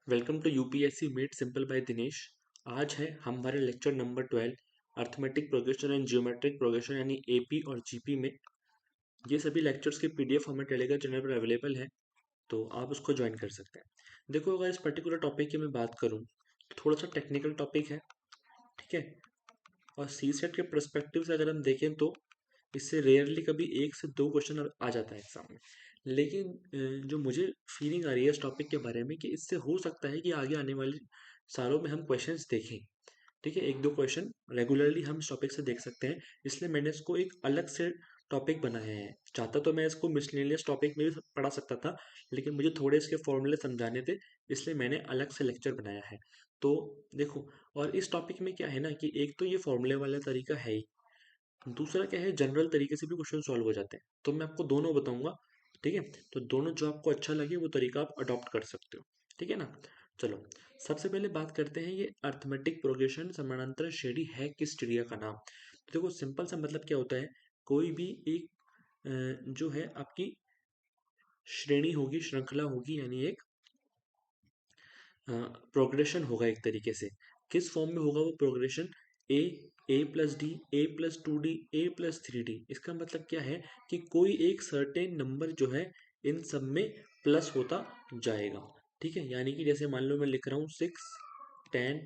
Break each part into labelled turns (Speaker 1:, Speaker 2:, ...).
Speaker 1: Welcome to UPSC made simple by Dinesh. आज है हमारे lecture number 12 arithmetic progression and geometric progression यानी AP और जीपी में। ये सभी लेक्चर्स के पीडीएफ हमें टेलीग्राम चैनल पर अवेलेबल है, तो आप उसको ज्वाइन कर सकते हैं। देखो, अगर इस पर्टिकुलर टॉपिक की मैं बात करूँ तो थोड़ा सा टेक्निकल टॉपिक है, ठीक है। और सी सेट के परस्पेक्टिव से अगर हम देखें तो इससे रेयरली कभी एक से दो क्वेश्चन आ जाता है एग्जाम में। लेकिन जो मुझे फीलिंग आ रही है इस टॉपिक के बारे में कि इससे हो सकता है कि आगे आने वाले सालों में हम क्वेश्चंस देखें, ठीक है। एक दो क्वेश्चन रेगुलरली हम इस टॉपिक से देख सकते हैं, इसलिए मैंने इसको एक अलग से टॉपिक बनाया है। चाहता तो मैं इसको मिसलेनियस टॉपिक में भी पढ़ा सकता था, लेकिन मुझे थोड़े इसके फॉर्मूले समझाने थे, इसलिए मैंने अलग से लेक्चर बनाया है। तो देखो, और इस टॉपिक में क्या है ना कि एक तो ये फॉर्मूले वाला तरीका है ही, दूसरा क्या है जनरल तरीके से भी क्वेश्चन सॉल्व हो जाते हैं। तो मैं आपको दोनों बताऊंगा, ठीक है। तो दोनों जो आपको अच्छा लगे वो तरीका आप अडॉप्ट कर सकते हो, ठीक है ना। चलो, सबसे पहले बात करते हैं ये अर्थमेटिक प्रोग्रेशन समानांतर श्रेणी है किस चिड़िया का नाम। तो देखो, सिंपल सा मतलब क्या होता है, कोई भी एक जो है आपकी श्रेणी होगी, श्रृंखला होगी, यानी एक प्रोग्रेशन होगा एक तरीके से। किस फॉर्म में होगा वो progression? A, A plus D, A plus two D, A plus three D. इसका मतलब क्या है कि कोई एक सर्टेन नंबर जो है इन सब में प्लस होता जाएगा, ठीक है। यानी कि जैसे मान लो मैं लिख रहा हूँ 6, 10,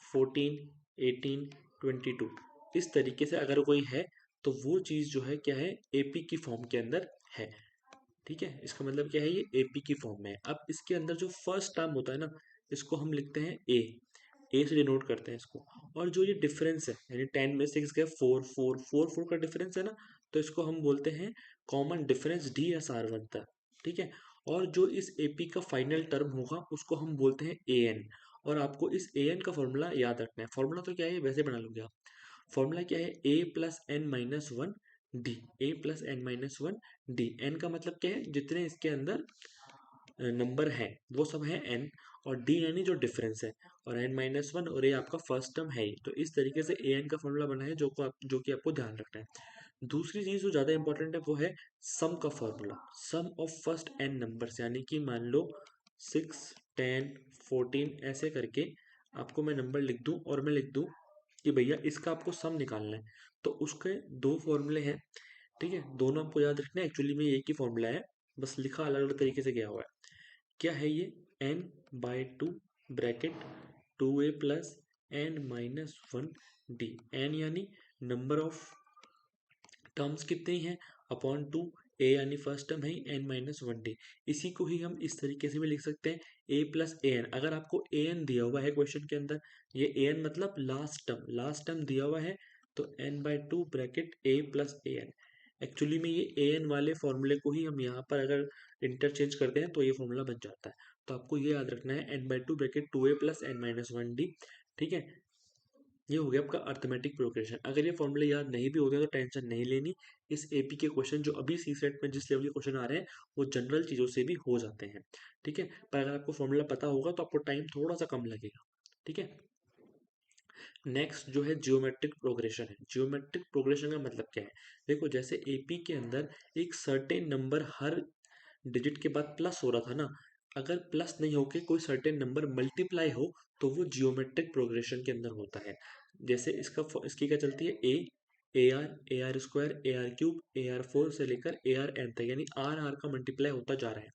Speaker 1: 14, 18, 22, इस तरीके से अगर कोई है तो वो चीज़ जो है क्या है, एपी की फॉर्म के अंदर है, ठीक है। इसका मतलब क्या है, ये एपी की फॉर्म में है। अब इसके अंदर जो फर्स्ट टर्म होता है ना, इसको हम लिखते हैं ए से डिनोट करते हैं इसको। और जो ये डिफरेंस है, यानी 10 में 6 गए 4, 4, 4, 4 का डिफरेंस है ना, तो इसको हम बोलते हैं common difference D S R बनता है, ठीक है। और जो इस एपी का फाइनल टर्म होगा उसको हम बोलते हैं ए एन। और आपको इस ए एन का फॉर्मूला याद रखना है। फॉर्मूला तो क्या है, वैसे बना लोगे आप। फॉर्मूला क्या है, A plus N minus one D. A plus N minus one D. N का मतलब क्या है, जितने इसके अंदर नंबर है वो सब है एन, और डी यानी जो डिफरेंस है, और एन माइनस वन, और ये आपका फर्स्ट टर्म है ही। तो इस तरीके से ए एन का फॉर्मूला बना है जो कि आपको ध्यान रखना है। दूसरी चीज जो ज्यादा इंपॉर्टेंट है वो है सम का formula. Sum of first N numbers, यानी कि मान लो 6, 10, 14 ऐसे करके आपको मैं नंबर लिख दूं और मैं लिख दूं कि भैया इसका आपको सम निकालना है, तो उसके दो फॉर्मूले हैं, ठीक है। दोनों आपको याद रखना है, एक्चुअली में एक ही फॉर्मूला है, बस लिखा अलग अलग तरीके से गया हुआ है। क्या है ये, n by two bracket 2a plus N minus one D. N यानी नंबर ऑफ टर्म्स कितनी हैं अपॉन टू, ए यानी फर्स्ट टर्म है, एन माइनस वन डी। इसी को ही हम इस तरीके से भी लिख सकते हैं, ए प्लस ए एन। अगर आपको ए एन दिया हुआ है क्वेश्चन के अंदर, ये ए एन मतलब लास्ट टर्म दिया हुआ है, तो n by two bracket a plus a n. Actually में ये ए एन वाले फॉर्मूले को ही हम यहाँ पर अगर इंटरचेंज करते हैं तो ये फॉर्मूला बन जाता है। तो आपको ये याद रखना है, n by two bracket two a plus N minus one d, ठीक है। ये हो गया आपका अर्थमेटिक प्रोग्रेशन। अगर ये फॉर्मूले याद नहीं भी होते तो टेंशन नहीं लेनी। इस एपी के क्वेश्चन जो अभी सी सेट में जिस लेवल के क्वेश्चन आ रहे हैं वो जनरल चीज़ों से भी हो जाते हैं, ठीक है। पर अगर आपको फॉर्मूला पता होगा तो आपको टाइम थोड़ा सा कम लगेगा, ठीक है। नेक्स्ट जो है जियोमेट्रिक प्रोग्रेशन है। जियोमेट्रिक प्रोग्रेशन का मतलब क्या है, देखो जैसे एपी के अंदर एक सर्टेन नंबर हर डिजिट के बाद प्लस हो रहा था ना, अगर प्लस नहीं होके कोई सर्टेन नंबर मल्टीप्लाई हो तो वो जियोमेट्रिक प्रोग्रेशन के अंदर होता है। जैसे इसकी क्या चलती है, A R square, A R cube, A R four से लेकर ए आर एन तक, यानी आर आर का मल्टीप्लाई होता जा रहा है,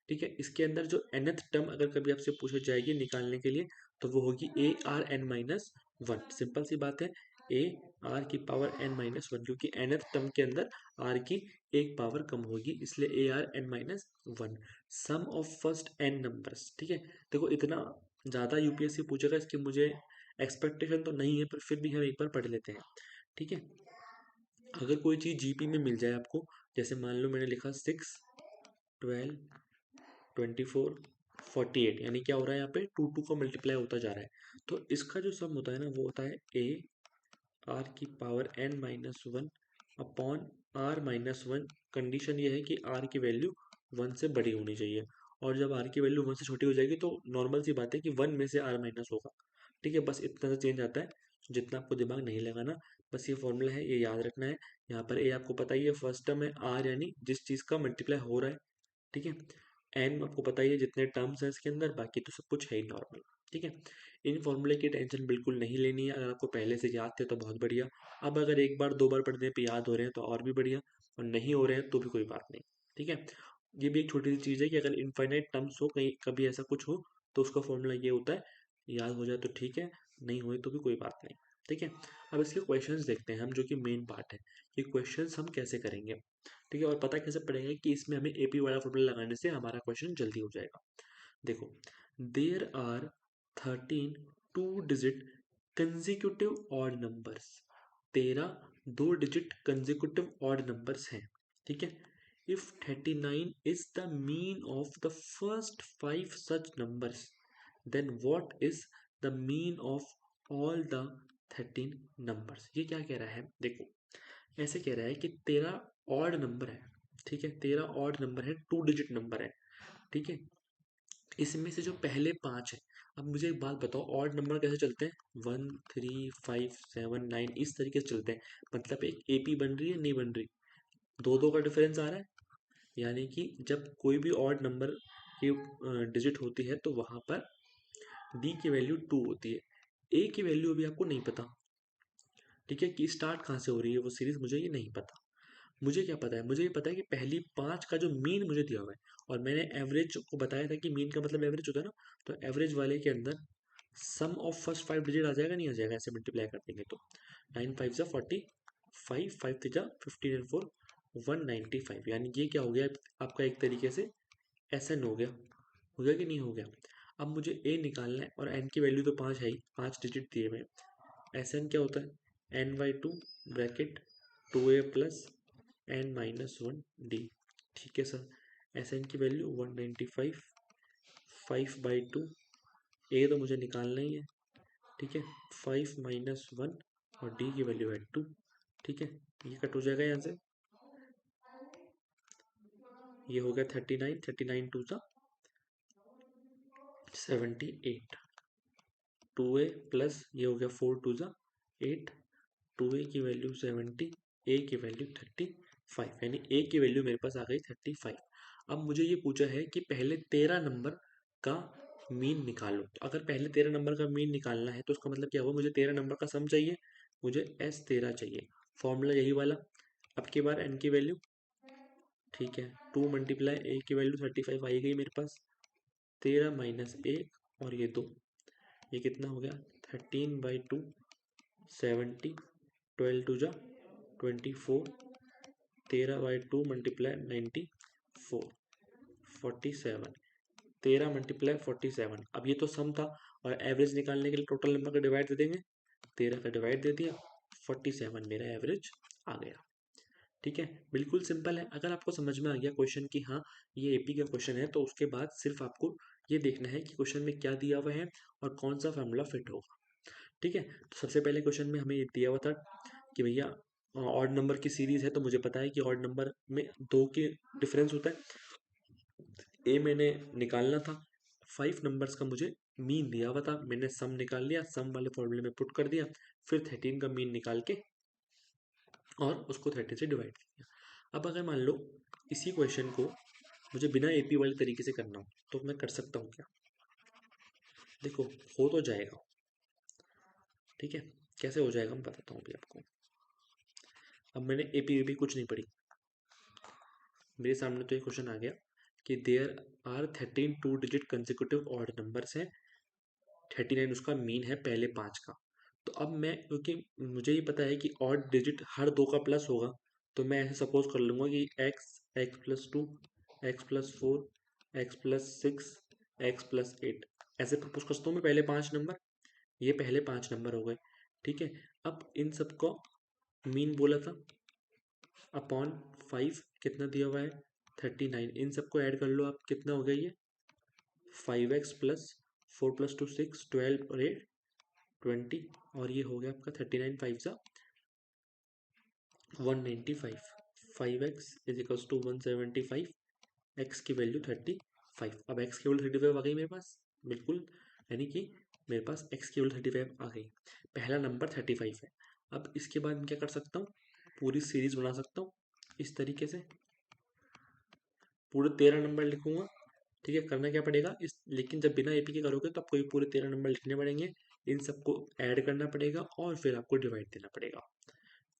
Speaker 1: ठीक है। इसके अंदर जो nth टर्म अगर कभी आपसे पूछी जाएगी निकालने के लिए, तो वो होगी A R N minus one. Simple सी बात है, ए आर की पावर एन माइनस वन, क्योंकि nth टर्म के अंदर आर की एक पावर कम होगी, इसलिए A R N minus one. Sum of first N numbers, ठीक है। देखो, इतना ज़्यादा यूपीएससी पूछेगा इसकी मुझे एक्सपेक्टेशन तो नहीं है, पर फिर भी हम एक बार पढ़ लेते हैं, ठीक है। अगर कोई चीज़ जीपी में मिल जाए आपको, जैसे मान लो मैंने लिखा 6, 12, 24, 48, यानी क्या हो रहा है यहाँ पे, टू टू का मल्टीप्लाई होता जा रहा है। तो इसका जो सम होता है ना वो होता है ए आर की power N minus one upon r minus one. Condition ये है कि आर की वैल्यू वन से बड़ी होनी चाहिए, और जब आर की वैल्यू वन से छोटी हो जाएगी तो नॉर्मल सी बात है कि वन में से आर माइनस होगा, ठीक है। बस इतना सा चेंज आता है, जितना आपको दिमाग नहीं लगाना, बस ये फॉर्मूला है, ये याद रखना है। यहाँ पर ए आपको पता ही है फर्स्ट टर्म है, आर यानी जिस चीज़ का मल्टीप्लाई हो रहा है, ठीक है। एन आपको पता ही है जितने टर्म्स हैं इसके अंदर, बाकी तो सब कुछ है ही नॉर्मल। ठीक है, इन फॉर्मूले की टेंशन बिल्कुल नहीं लेनी है। अगर आपको पहले से याद थे तो बहुत बढ़िया, अब अगर एक बार दो बार पढ़ने पे याद हो रहे हैं तो और भी बढ़िया, और नहीं हो रहे हैं तो भी कोई बात नहीं। ठीक है, ये भी एक छोटी सी चीज़ है कि अगर इनफाइनाइट टर्म्स हो, कहीं कभी ऐसा कुछ हो, तो उसका फॉर्मूला ये होता है, याद हो जाए तो ठीक है, नहीं हुए तो भी कोई बात नहीं। ठीक है, अब इसके क्वेश्चंस देखते हैं हम, जो कि मेन पार्ट है कि क्वेश्चंस हम कैसे करेंगे। ठीक है, और पता कैसे पड़ेगा कि इसमें हमें एपी वाला फॉर्मूला लगाने से हमारा क्वेश्चन जल्दी हो जाएगा। देखो, there are 13 two digit consecutive odd numbers, 13 दो डिजिट कंजिक्यूटिव ऑड नंबर्स हैं। ठीक है, if 39 is the mean of the first 5 such numbers, then what is the mean of all the 13 numbers. ये क्या कह रहा है, देखो ऐसे कह रहा है कि 13 ऑड नंबर है। ठीक है, 13 ऑड नंबर है, टू डिजिट नंबर है। ठीक है, इसमें से जो पहले पांच है, अब मुझे एक बात बताओ, ऑड नंबर कैसे चलते हैं, 1 3 5 7 9 इस तरीके से चलते हैं। मतलब एक एपी बन रही है, नहीं बन रही, दो दो का डिफरेंस आ रहा है, यानी कि जब कोई भी ऑड नंबर की डिजिट होती है तो वहां पर डी की वैल्यू 2 होती है। ए की वैल्यू अभी आपको नहीं पता। ठीक है, कि स्टार्ट कहाँ से हो रही है वो सीरीज, मुझे ये नहीं पता। मुझे क्या पता है, मुझे ये पता है कि पहली पांच का जो मीन मुझे दिया हुआ है, और मैंने एवरेज को बताया था कि मीन का मतलब एवरेज होता है ना, तो एवरेज वाले के अंदर सम ऑफ फर्स्ट 5 डिजिट आ जाएगा, नहीं आ जाएगा, ऐसे मल्टीप्लाई कर देंगे तो 9 5 जा 45, 5 3 जा 15 एंड 4 195, यानी ये क्या हो गया आपका, एक तरीके से एस एन हो गया कि नहीं हो गया। अब मुझे ए निकालना है, और एन की वैल्यू तो 5 है ही, 5 डिजिट दिए हुए। एस एन क्या होता है, n/2 bracket 2a plus n-1 d। ठीक है सर, एस एन की वैल्यू 195, 5/2, ए तो मुझे निकालना ही है। ठीक है, 5 - 1 और डी की वैल्यू है 2। ठीक है, ये कट हो जाएगा यहाँ से, ये हो गया 39, 39 2 सा 78, 2a प्लस ये हो गया 4 2 सा 8, 2a की वैल्यू 70, ए की वैल्यू 35, यानी ए की वैल्यू मेरे पास आ गई 35। अब मुझे ये पूछा है कि पहले 13 नंबर का मीन निकालो, तो अगर पहले 13 नंबर का मीन निकालना है तो उसका मतलब क्या हुआ, मुझे 13 नंबर का सम चाहिए, मुझे S13 चाहिए, फॉर्मूला यही वाला। अब की बार n की वैल्यू, ठीक है, 2 मल्टीप्लाई ए की वैल्यू 35 आई गई मेरे पास, 13 माइनस 1 और ये 2, ये कितना हो गया 13/2 70, 12 2 जा 24, 13/2 मल्टीप्लाई 94 47, 13 मल्टीप्लाई 47। अब ये तो सम था, और एवरेज निकालने के लिए टोटल नंबर का डिवाइड दे देंगे, 13 का डिवाइड दे दिया, 47 मेरा एवरेज आ गया। ठीक है, बिल्कुल सिंपल है। अगर आपको समझ में आ गया क्वेश्चन कि हाँ ये एपी का क्वेश्चन है, तो उसके बाद सिर्फ आपको ये देखना है कि क्वेश्चन में क्या दिया हुआ है और कौन सा फार्मूला फिट होगा। ठीक है, तो सबसे पहले क्वेश्चन में हमें ये दिया हुआ था कि भैया ऑड नंबर की सीरीज है, तो मुझे पता है कि ऑड नंबर में दो के डिफरेंस होता है, ए मैंने निकालना था, 5 नंबर्स का मुझे मीन दिया हुआ था, मैंने सम निकाल लिया, सम वाले फॉर्मूले में पुट कर दिया, फिर 13 का मीन निकाल के और उसको 30 से डिवाइड किया। अब अगर मान लो इसी क्वेश्चन को मुझे बिना एपी वाले तरीके से करना हो, तो मैं कर सकता हूँ क्या, देखो हो तो जाएगा। ठीक है, कैसे हो जाएगा मैं बताता हूँ अभी आपको। अब मैंने एपी वीपी कुछ नहीं पढ़ी, मेरे सामने तो ये क्वेश्चन आ गया कि there are 13 two digit consecutive odd numbers हैं, 39 उसका मीन है पहले पांच का। तो अब मैं, क्योंकि मुझे ये पता है कि ऑड डिजिट हर दो का प्लस होगा, तो मैं ऐसे सपोज कर लूंगा कि x+2, x+4, x+6, x+8, ऐसे प्रपोज करता हूँ मैं पहले पांच नंबर, ये पहले पांच नंबर हो गए। ठीक है, अब इन सबको मीन बोला था अपॉन 5, कितना दिया हुआ है 39, इन सबको ऐड कर लो आप, कितना हो गया ये 5x प्लस 4 + 2 6, 12 और 8 20, और ये हो गया आपका 39 5 सा 195, 5x is equals to 175, x की वैल्यू 35। अब x की वैल्यू 35 आ गई मेरे पास, बिल्कुल, यानी कि मेरे पास x की वैल्यू 35 आ गई, पहला नंबर 35 है। अब इसके बाद मैं क्या कर सकता हूँ, पूरी सीरीज बना सकता हूँ इस तरीके से, पूरे 13 नंबर लिखूंगा, ठीक है, करना क्या पड़ेगा इस, लेकिन जब बिना एपी के करोगे तो आपको ये पूरे 13 नंबर लिखने पड़ेंगे, इन सबको ऐड करना पड़ेगा और फिर आपको डिवाइड देना पड़ेगा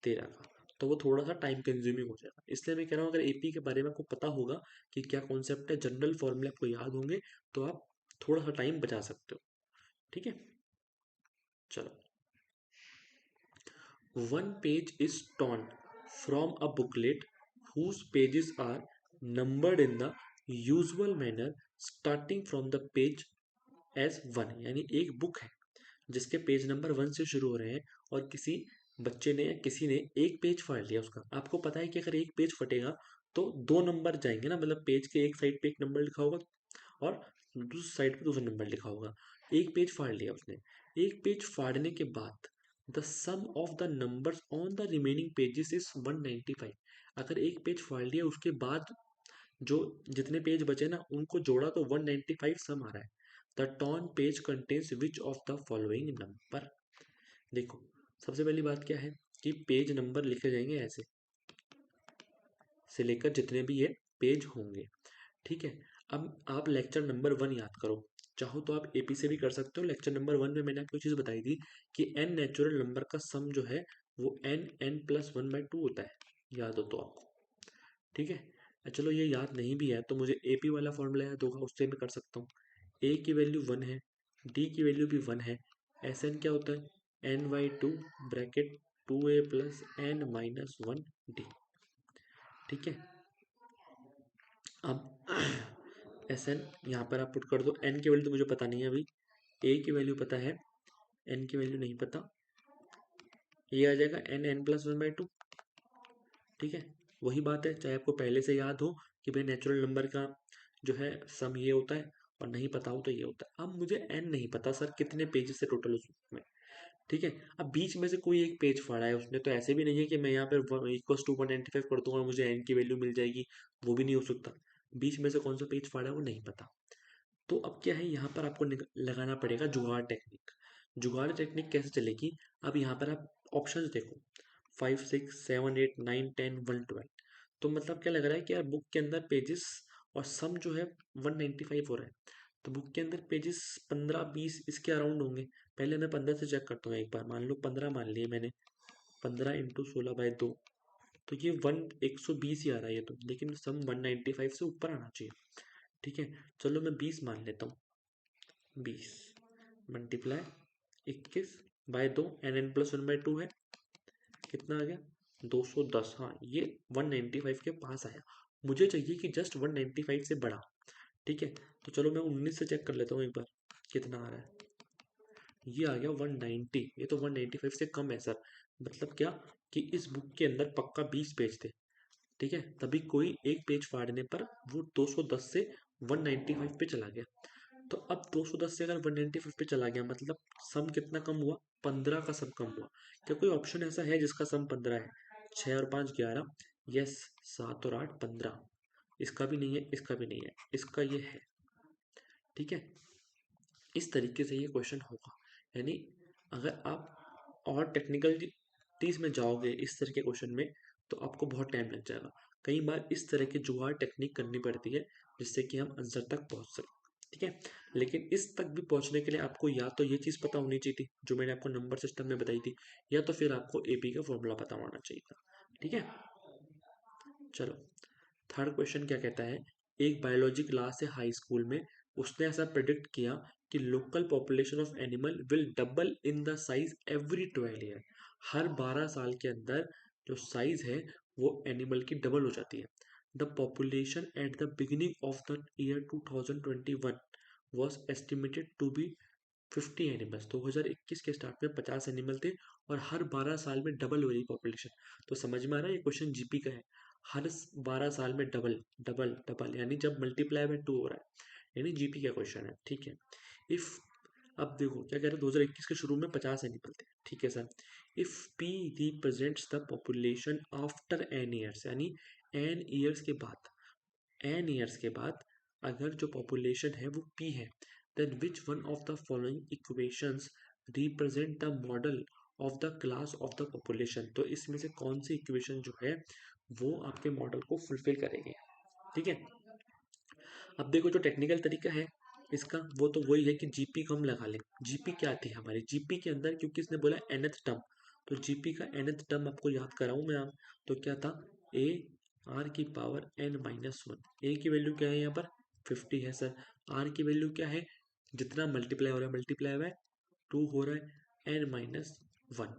Speaker 1: 13 का। तो वो थोड़ा सा टाइम कंज्यूमिंग हो जाएगा, इसलिए मैं कह रहा हूँ अगर एपी के बारे में आपको पता होगा कि क्या कॉन्सेप्ट है, जनरल फॉर्मूले आपको याद होंगे, तो आप थोड़ा सा टाइम बचा सकते हो। ठीक है, चलो। One page is torn from a booklet whose pages are numbered in the usual manner starting from the page as one, यानी एक बुक है जिसके पेज नंबर वन से शुरू हो रहे हैं और किसी बच्चे ने या किसी ने एक पेज फाड़ लिया उसका। आपको पता है कि अगर एक पेज फटेगा तो दो नंबर जाएंगे ना, मतलब पेज के एक साइड पे एक नंबर लिखा होगा और दूसरी साइड पे दूसरा नंबर लिखा होगा। एक पेज फाड़ लिया उसने, एक पेज फाड़ने के बाद the sum of the numbers on the remaining pages is 195। अगर एक पेज फाड़ लिया उसके बाद जो जितने पेज बचे ना उनको जोड़ा तो 195 सम आ रहा है। The torn page contains which of the following number. देखो, सबसे पहली बात क्या है कि पेज नंबर लिखे जाएंगे ऐसे से लेकर जितने भी ये पेज होंगे। ठीक है, अब आप लेक्चर नंबर वन याद करो, चाहो तो आप एपी से भी कर सकते हो। लेक्चर नंबर वन में मैंने आपको चीज़ बताई थी कि एन नेचुरल नंबर का सम जो है वो n n plus one by two होता है, याद हो तो आपको। ठीक है, चलो ये याद नहीं भी है तो मुझे एपी वाला फॉर्मूला याद होगा, उससे मैं कर सकता हूँ। ए की वैल्यू वन है, डी की वैल्यू भी वन है, एस एन क्या होता है n by two bracket two a plus N minus one d. ठीक है, अब एस एन यहाँ पर आप पुट कर दो। एन की वैल्यू तो मुझे पता नहीं है अभी, ए की वैल्यू पता है, एन की वैल्यू नहीं पता। ये आ जाएगा n n plus one by two. ठीक है, वही बात है, चाहे आपको पहले से याद हो कि भाई नेचुरल नंबर का जो है सम ये होता है और नहीं पता हो तो ये होता है। अब मुझे एन नहीं पता सर कितने पेजेस से टोटल उसमें। ठीक है, अब बीच में से कोई एक पेज फाड़ा है उसने, तो ऐसे भी नहीं है कि मैं यहाँ पर इक्वस टू 195 कर दूंगा और मुझे एन की वैल्यू मिल जाएगी, वो भी नहीं हो सकता। बीच में से कौन सा पेज फाड़ा है वो नहीं पता। तो अब क्या है, यहाँ पर आपको लगाना पड़ेगा जुगाड़ टेक्निक। जुगाड़ टेक्निक कैसे चलेगी, अब यहाँ पर आप ऑप्शंस देखो, 5 6 7 8 9 10 11 12। तो मतलब क्या लग रहा है कि यार बुक के अंदर पेजेस और सम जो है 195 हो रहा है, तो बुक के अंदर पेजेस 15 20 इसके अराउंड होंगे। पहले मैं 15 से चेक करता हूँ एक बार, मान लो 15 मान लिए मैंने, 15 इंटू 16/2, तो ये 120 ही आ रहा है ये तो, लेकिन सम 195 से ऊपर आना चाहिए। ठीक है, चलो मैं 20 मान लेता हूँ, 20 मल्टीप्लाई 21 बाय दो, n n plus one by two है, कितना आ गया 210। हाँ, ये 195 के पास आया, मुझे चाहिए कि जस्ट 195 से बड़ा। ठीक है, तो चलो मैं 19 से चेक कर लेता हूँ एक बार कितना आ रहा है। ये आ गया 190, ये तो 195 से कम है सर। मतलब क्या कि इस बुक के अंदर पक्का 20 पेज थे। ठीक है, तभी कोई एक पेज फाड़ने पर वो 210 से 195 पे चला गया। तो अब 210 से अगर 195 पे चला गया मतलब सम कितना कम हुआ, 15 का सम कम हुआ। क्या कोई ऑप्शन ऐसा है जिसका सम 15 है? 6 और 5 11, यस, 7 और 8 15। इसका भी नहीं है, इसका भी नहीं है, इसका ये है। ठीक है, इस तरीके से ये क्वेश्चन होगा। यानी अगर आप और टेक्निकलिटीज में जाओगे इस तरह के क्वेश्चन में तो आपको बहुत टाइम लग जाएगा। कई बार इस तरह की जुगाड़ टेक्निक करनी पड़ती है जिससे कि हम आंसर तक पहुंच सकें। ठीक है, लेकिन इस तक भी पहुंचने के लिए आपको या तो ये चीज़ पता होनी चाहिए थी जो मैंने आपको नंबर सिस्टम में बताई थी, या तो फिर आपको एपी का फॉर्मूला पता होना चाहिए था। ठीक है, चलो, थर्ड क्वेश्चन क्या कहता है, एक बायोलॉजी क्लास है हाई स्कूल में, उसने ऐसा प्रेडिक्ट किया कि local population of animal will double in the size every 12 year. हर 12 साल के अंदर जो साइज है वो एनिमल की डबल हो जाती है। The population at the beginning of the year 2021 was estimated to be 50 animals. 2021 के स्टार्ट में 50 एनिमल थे और हर 12 साल में डबल हो रही पॉपुलेशन। तो समझ में आ रहा है ये क्वेश्चन जीपी का है। हर 12 साल में डबल डबल डबल, यानी जब मल्टीप्लाई बाय 2 हो रहा है, यानी जीपी का क्वेश्चन है। ठीक है, इफ, अब देखो क्या कह रहे हैं, 2021 के शुरू में 50 एनिमल थे। ठीक है sir, if p represents the population after n years, यानी एन ईयर्स के बाद, एन ईयर्स के बाद अगर जो पॉपुलेशन है वो पी है, then which one of the following equations represent the model of the class of the population. तो इसमें से कौन सी इक्वेशन जो है वो आपके मॉडल को फुलफिल करेगी। ठीक है, अब देखो जो टेक्निकल तरीका है इसका, वो तो वही है कि जीपी को हम लगा लें। जीपी क्या आती है हमारी, जीपी के अंदर क्योंकि इसने बोला nth टर्म, तो जीपी का nth टर्म आपको याद कराऊं मैं आप, तो क्या था, ए आर की पावर n माइनस वन। ए की वैल्यू क्या है यहाँ पर 50 है सर। आर की वैल्यू क्या है, जितना मल्टीप्लाई हो रहा है मल्टीप्लाई हुआ है, 2 हो रहा है n माइनस वन।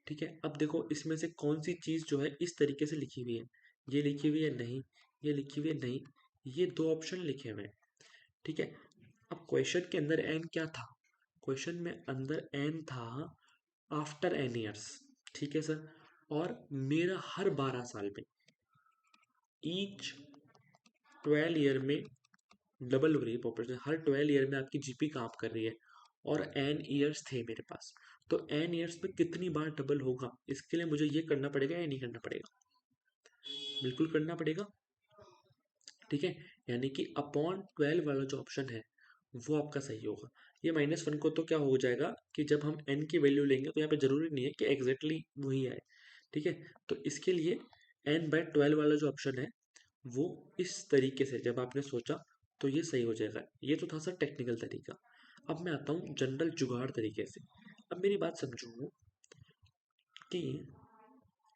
Speaker 1: ठीक है, अब देखो इसमें से कौन सी चीज़ जो है इस तरीके से लिखी हुई है, ये लिखी हुई है नहीं, ये लिखी हुई है नहीं, ये दो ऑप्शन लिखे हुए हैं। ठीक है, अब क्वेश्चन के अंदर एन क्या था, क्वेश्चन में अंदर एन था आफ्टर एन ईयर्स। ठीक है सर, और मेरा हर 12 साल में, ईच 12 ईयर में डबल हो रही है पॉपुलेशन, हर 12 ईयर में आपकी जीपी काम कर रही है, और एन ईयर्स थे मेरे पास, तो एन ईयर्स में कितनी बार डबल होगा, इसके लिए मुझे ये करना पड़ेगा या नहीं करना पड़ेगा, बिल्कुल करना पड़ेगा। ठीक है, यानी कि अपॉन 12 वाला जो ऑप्शन है वो आपका सही होगा। ये माइनस वन को तो क्या हो जाएगा कि जब हम n की वैल्यू लेंगे तो यहाँ पे जरूरी नहीं है कि एग्जैक्टली वही आए। ठीक है, तो इसके लिए n/12 वाला जो ऑप्शन है वो इस तरीके से जब आपने सोचा तो ये सही हो जाएगा। ये तो था सर टेक्निकल तरीका। अब मैं आता हूँ जनरल जुगाड़ तरीके से। अब मेरी बात समझो कि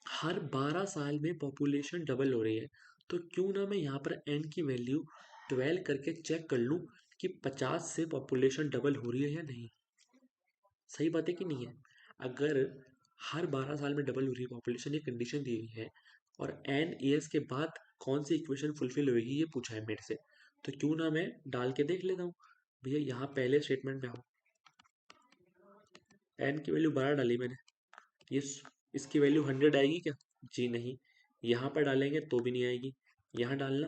Speaker 1: हर 12 साल में पॉपुलेशन डबल हो रही है, तो क्यों ना मैं यहाँ पर n की वैल्यू 12 करके चेक कर लूँ कि 50 से पॉपुलेशन डबल हो रही है या नहीं। सही बात है कि नहीं है, अगर हर 12 साल में डबल हो रही है पॉपुलेशन, ये कंडीशन दी हुई है, और n ईयर्स के बाद कौन सी इक्वेशन फुलफिल होगी ये पूछा है मेरे से, तो क्यों ना मैं डाल के देख लेता हूँ। भैया यहाँ पहले स्टेटमेंट में आओ, n की वैल्यू 12 डाली मैंने, ये इसकी वैल्यू 100 आएगी क्या, जी नहीं। यहाँ पर डालेंगे तो भी नहीं आएगी, यहाँ डालना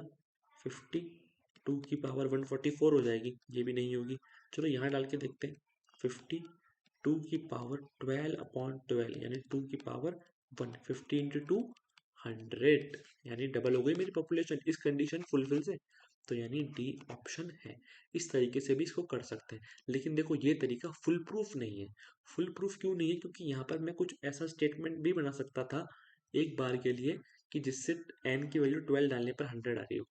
Speaker 1: 52 की पावर 144 हो जाएगी, ये भी नहीं होगी। चलो यहाँ डाल के देखते हैं, 52 की पावर 12/12 यानी 2 की पावर 1, 50 × 2 100, यानी डबल हो गई मेरी पॉपुलेशन इस कंडीशन फुलफिल से। तो यानी डी ऑप्शन है। इस तरीके से भी इसको कर सकते हैं, लेकिन देखो ये तरीका फुल प्रूफ नहीं है। फुल प्रूफ क्यों नहीं है, क्योंकि यहाँ पर मैं कुछ ऐसा स्टेटमेंट भी बना सकता था एक बार के लिए कि जिससे n की वैल्यू 12 डालने पर 100 आ रही हो।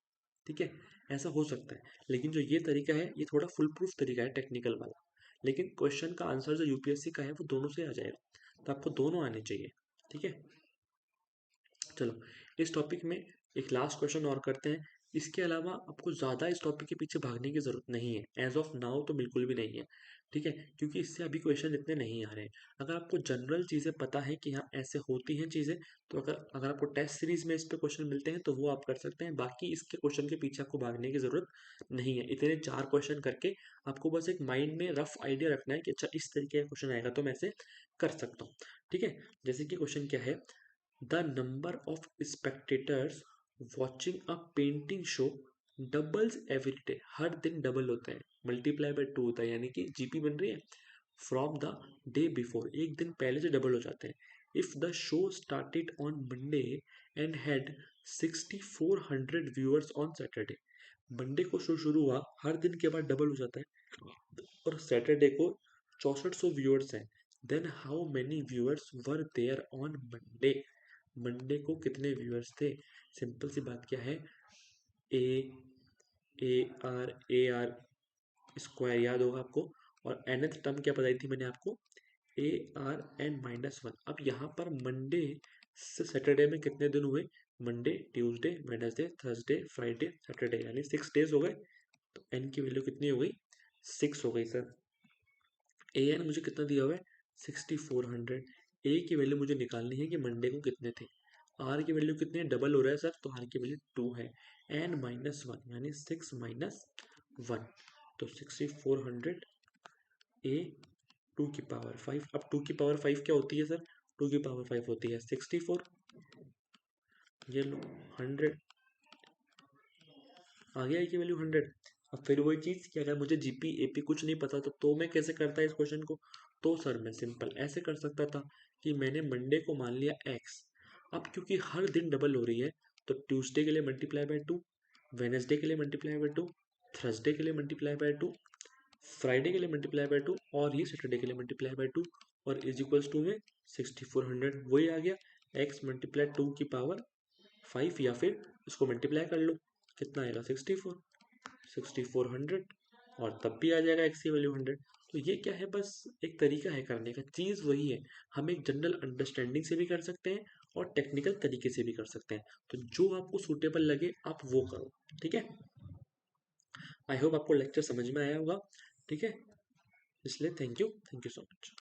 Speaker 1: ठीक है, ऐसा हो सकता है, लेकिन जो ये तरीका है ये थोड़ा फुल प्रूफ तरीका है टेक्निकल वाला। लेकिन क्वेश्चन का आंसर जो यूपीएससी का है वो दोनों से आ जाएगा, तो आपको दोनों आने चाहिए। ठीक है, चलो इस टॉपिक में एक लास्ट क्वेश्चन और करते हैं। इसके अलावा आपको ज़्यादा इस टॉपिक के पीछे भागने की ज़रूरत नहीं है, एज ऑफ नाउ तो बिल्कुल भी नहीं है। ठीक है, क्योंकि इससे अभी क्वेश्चन इतने नहीं आ रहे हैं। अगर आपको जनरल चीज़ें पता है कि हाँ ऐसे होती हैं चीज़ें, तो अगर अगर आपको टेस्ट सीरीज में इस पे क्वेश्चन मिलते हैं तो वो आप कर सकते हैं। बाकी इसके क्वेश्चन के पीछे आपको भागने की ज़रूरत नहीं है। इतने 4 क्वेश्चन करके आपको बस एक माइंड में रफ आइडिया रखना है कि अच्छा इस तरीके का क्वेश्चन आएगा तो मैं ऐसे कर सकता हूँ। ठीक है, जैसे कि क्वेश्चन क्या है, the number of spectators watching a painting show doubles every day, हर दिन डबल होता है, मल्टीप्लाई बाय 2 होता है, यानी कि जीपी बन रही है फ्रॉम द डे बिफोर, एक दिन पहले से डबल हो जाते हैं। If the show started on Monday and had 6400 viewers on Saturday, Monday को शो शुरू हुआ, हर दिन के बाद डबल हो जाता है, और सैटरडे को 6400 व्यूअर्स हैं, then how many viewers were there on Monday, Monday को कितने व्यूअर्स थे। सिंपल सी बात क्या है, ए ए आर स्क्वायर याद होगा आपको, और nth टर्म क्या बताई थी मैंने आपको, ARN-1। अब यहाँ पर मंडे से सैटरडे में कितने दिन हुए, Monday Tuesday Wednesday Thursday Friday Saturday, यानी 6 डेज हो गए। तो n की वैल्यू कितनी हो गई, 6 हो गई सर। an मुझे कितना दिया हुआ है 6400, a की वैल्यू मुझे निकालनी है कि मंडे को कितने थे, आर की वैल्यू कितनी है, डबल हो रहा है सर, तो आर की वैल्यू 2 है, n-1 यानी 6-1, तो 6400 ए 2 की पावर 5। अब 2 की पावर 5 क्या होती है सर, 2 की पावर 5 होती है 64, ये लो 100, आ गया की वैल्यू 100। अब फिर वही चीज़ कि अगर मुझे जीपी एपी कुछ नहीं पता तो मैं कैसे करता इस क्वेश्चन को, तो सर मैं सिंपल ऐसे कर सकता था कि मैंने मंडे को मान लिया x, अब क्योंकि हर दिन डबल हो रही है तो ट्यूसडे के लिए मल्टीप्लाई बाय 2, वेनेसडे के लिए मल्टीप्लाई बाय 2, थर्सडे के लिए मल्टीप्लाई बाय 2, फ्राइडे के लिए मल्टीप्लाई बाय 2, और ये सैटरडे के लिए मल्टीप्लाई बाय 2, और इज इक्वल्स टू में 6400 वही आ गया, x मल्टीप्लाई 2 की पावर 5, या फिर इसको मल्टीप्लाई कर लो, कितना आएगा 64, 6400 और तब भी आ जाएगा x की वैल्यू 100। तो ये क्या है, बस एक तरीका है करने का, चीज़ वही है। हम एक जनरल अंडरस्टैंडिंग से भी कर सकते हैं और टेक्निकल तरीके से भी कर सकते हैं। तो जो आपको सूटेबल लगे आप वो करो। ठीक है, आई होप आपको लेक्चर समझ में आया होगा। ठीक है, इसलिए थैंक यू सो मच।